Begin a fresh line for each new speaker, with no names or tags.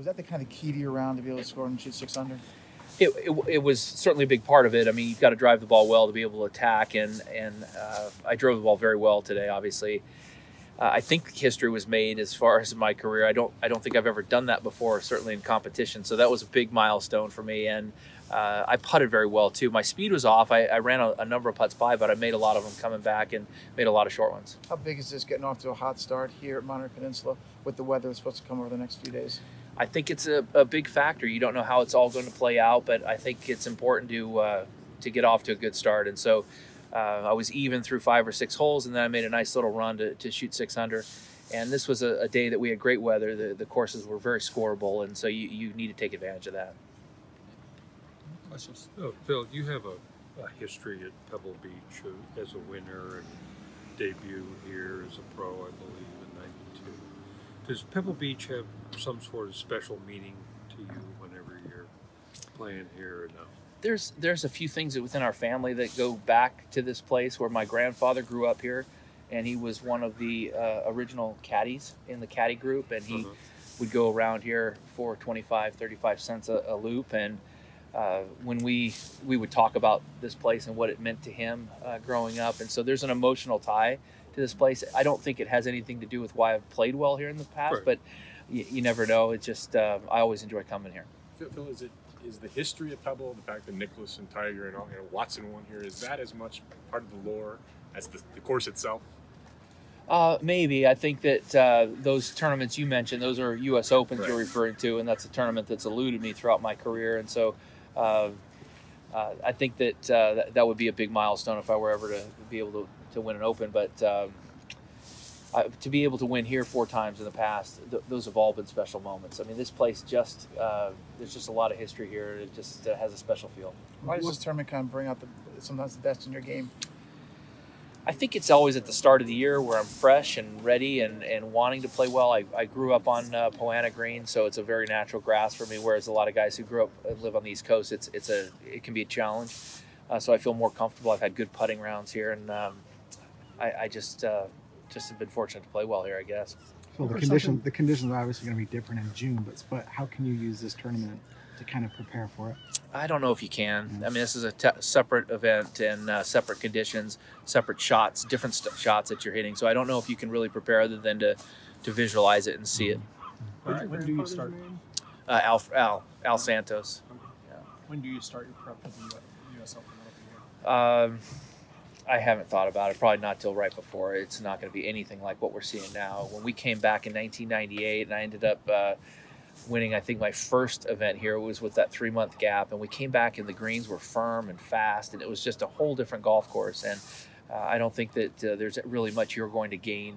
Was that the kind of key to your round to be able to score and shoot 6 under?
It was certainly a big part of it. I mean, you've got to drive the ball well to be able to attack, and I drove the ball very well today. Obviously, I think history was made as far as my career. I don't think I've ever done that before, certainly in competition. So that was a big milestone for me, and I putted very well too. My speed was off. I ran a number of putts by, but I made a lot of them coming back and made a lot of short ones.
How big is this getting off to a hot start here at Monterey Peninsula with the weather that's supposed to come over the next few days?
I think it's a big factor. You don't know how it's all going to play out, but I think it's important to get off to a good start. And so I was even through 5 or 6 holes, and then I made a nice little run to shoot 6 under. And this was a day that we had great weather. The courses were very scoreable, and so you need to take advantage of that.
Questions? Oh, Phil, you have a history at Pebble Beach as a winner and debut here as a pro, I believe, in '92. Does Pebble Beach have some sort of special meaning to you whenever you're playing here or no?
There's a few things within our family that go back to this place where my grandfather grew up here, and he was one of the original caddies in the caddy group, and he would go around here for 25, 35 cents a loop. And when we would talk about this place and what it meant to him growing up, and so there's an emotional tie to this place. I don't think it has anything to do with why I've played well here in the past, but you never know. It's just I always enjoy coming here.
Phil, is the history of Pebble, the fact that Mickelson, Tiger, and Watson won here, is that as much part of the lore as the course itself?
Maybe. I think that those tournaments you mentioned, those are U.S. Opens you're referring to, and that's a tournament that's eluded me throughout my career. And so I think that that would be a big milestone if I were ever to be able to win an Open. But to be able to win here 4 times in the past, those have all been special moments. I mean, this place just, there's just a lot of history here. It just has a special feel.
Why does this tournament kind of bring out sometimes the best in your game?
I think it's always at the start of the year where I'm fresh and ready and wanting to play well. I grew up on Poana Green, so it's a very natural grass for me, whereas a lot of guys who grew up and live on the East Coast, it can be a challenge. So I feel more comfortable. I've had good putting rounds here, and I just have been fortunate to play well here, I guess.
Well, the conditions are obviously going to be different in June, but how can you use this tournament to kind of prepare for it?
I don't know if you can. I mean, this is a separate event and separate conditions, separate shots, different shots that you're hitting. So I don't know if you can really prepare other than to visualize it and see it.
When do you start?
Al Santos.
Okay. Yeah. When do you start your prep for the U.S. Open?
I haven't thought about it. Probably not till right before. It's not going to be anything like what we're seeing now. When we came back in 1998, and I ended up winning, I think, my first event here was with that 3-month gap, and we came back and the greens were firm and fast, and it was just a whole different golf course. And I don't think that there's really much you're going to gain